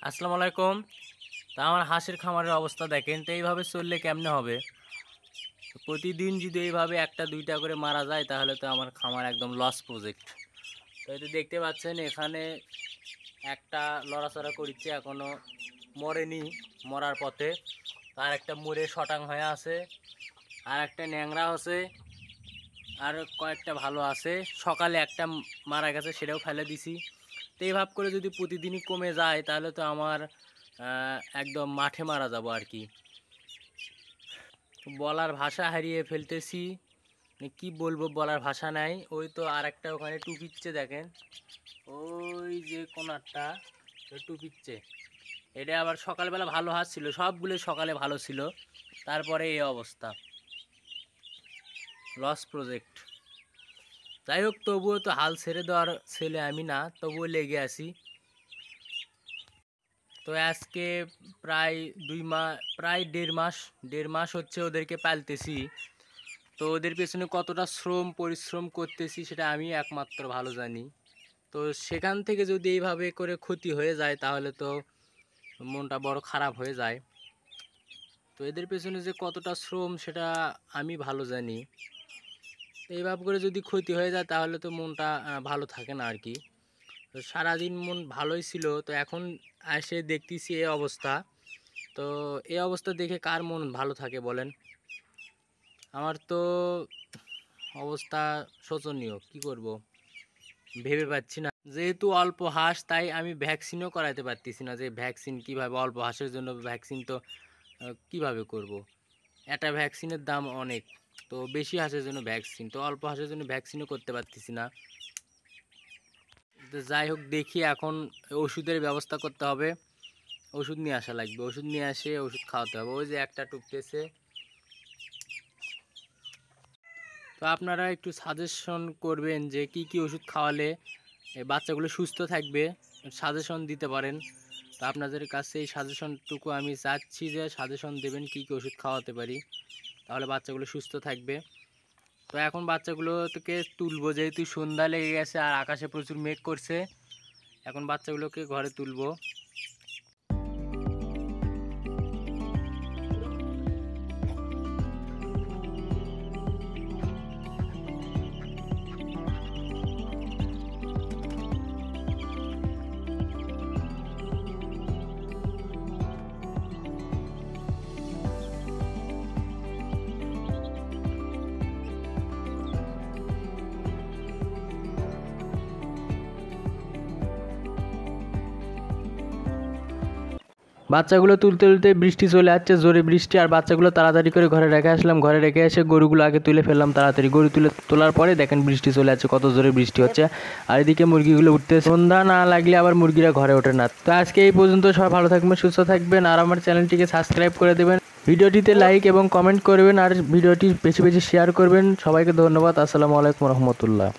আসসালামু আলাইকুম। তা আমার হাঁসের খামারের অবস্থা দেখেন, তো এইভাবে চললে কেমনে হবে? তো প্রতিদিন যদি এইভাবে একটা দুইটা করে মারা যায় তাহলে তো আমার খামার একদম লস প্রজেক্ট। তো এই যে দেখতে পাচ্ছেন এখানে একটা লড়াচড়া করছে, এখনো মরেনি, মরার পথে। আর একটা মরে শটাং হয়ে আছে, আর একটা ন্যাংরা আছে, আর কয়েকটা ভালো আছে। সকালে একটা মারা গেছে, সেটাও ফেলে দিছি। তো এইভাবে করে যদি প্রতিদিনই কমে যায় তাহলে তো আমার একদম মাঠে মারা যাব আর কি। বলার ভাষা হারিয়ে ফেলতেছি, কি বলবো, বলার ভাষা নাই। ওই তো আর একটা ওখানে টুপিচ্ছে দেখেন, ওই যে কোনারটা টুপিচ্ছে। এটা আবার সকালবেলা ভালো হাঁস ছিল, সবগুলো সকালে ভালো ছিল, তারপরে এই অবস্থা, লস প্রজেক্ট। যাই হোক, তবুও তো হাল ছেড়ে দেওয়ার ছেলে আমি না, তবুও লেগে আছি। তো আজকে প্রায় 2 মাস, প্রায় দেড় মাস হচ্ছে ওদেরকে পালতেছি। তো ওদের পেছনে কতটা পরিশ্রম করতেছি সেটা আমি একমাত্র ভালো জানি। তো সেখান থেকে যদি এইভাবে করে ক্ষতি হয়ে যায় তাহলে তো মনটা বড় খারাপ হয়ে যায়। তো এদের পেছনে যে কতটা শ্রম সেটা আমি ভালো জানি। তো এইভাবে করে যদি ক্ষতি হয়ে যায় তাহলে তো মনটা ভালো থাকে না আর কি। তো সারাদিন মন ভালোই ছিল, তো এখন এসে দেখতেছি এই অবস্থা। তো এই অবস্থা দেখে কার মন ভালো থাকে বলেন? আমার তো অবস্থা শোচনীয়, কি করব ভেবে পাচ্ছি না। যেহেতু অল্প হাঁস, তাই আমি ভ্যাকসিনও করাতে পারতেছি না। যে ভ্যাকসিন কিভাবে, অল্প হাঁসের জন্য ভ্যাকসিন তো কিভাবে করব? একটা ভ্যাকসিনের দাম অনেক, তো বেশি হাঁসের জন্য ভ্যাকসিন, তো অল্প হাঁসের জন্য ভ্যাকসিনও করতে পারতেছি না। তো যাই হোক, দেখি এখন ওষুধের ব্যবস্থা করতে হবে। ওষুধ নিয়ে আসা লাগবে, ওষুধ নিয়ে আসে ওষুধ খাওয়াতে হবে। ওই যে একটা টুকতেছে। তো আপনারা একটু সাজেশন করবেন যে কি কি ওষুধ খাওয়ালে এই বাচ্চাগুলো সুস্থ থাকবে, সাজেশন দিতে পারেন। তো আপনাদের কাছে এই সাজেশনটুকু আমি চাচ্ছি, যে সাজেশন দেবেন কি কি ওষুধ খাওয়াতে পারি, তাহলে বাচ্চাগুলো সুস্থ থাকবে। তো এখন বাচ্চাগুলোকে তুলবো, যেহেতু সন্ধ্যা লেগে গেছে আর আকাশে প্রচুর মেঘ করছে। এখন বাচ্চাগুলোকে ঘরে তুলবো। বাচ্চাগুলো তুলতে তুলতে বৃষ্টি চলে আসছে, জোরে বৃষ্টি। আর বাচ্চাগুলো তাড়াতাড়ি করে ঘরে রেখে আসলাম, ঘরে রেখে এসে গরুগুলো আগে তুলে ফেললাম তাড়াতাড়ি। গরু তোলার পরে দেখেন বৃষ্টি চলে আসছে, কত জোরে বৃষ্টি হচ্ছে। আর এদিকে মুরগিগুলো উঠতে, সন্ধ্যা না লাগলে আবার মুরগিরা ঘরে ওঠে না। তো আজকে এই পর্যন্ত, সবাই ভালো থাকবেন, সুস্থ থাকবেন, আর আমার চ্যানেলটিকে সাবস্ক্রাইব করে দেবেন, ভিডিওটিতে লাইক এবং কমেন্ট করবেন, আর ভিডিওটি বেশি বেশি শেয়ার করবেন। সবাইকে ধন্যবাদ। আসসালামু আলাইকুম রহমতুল্লাহ।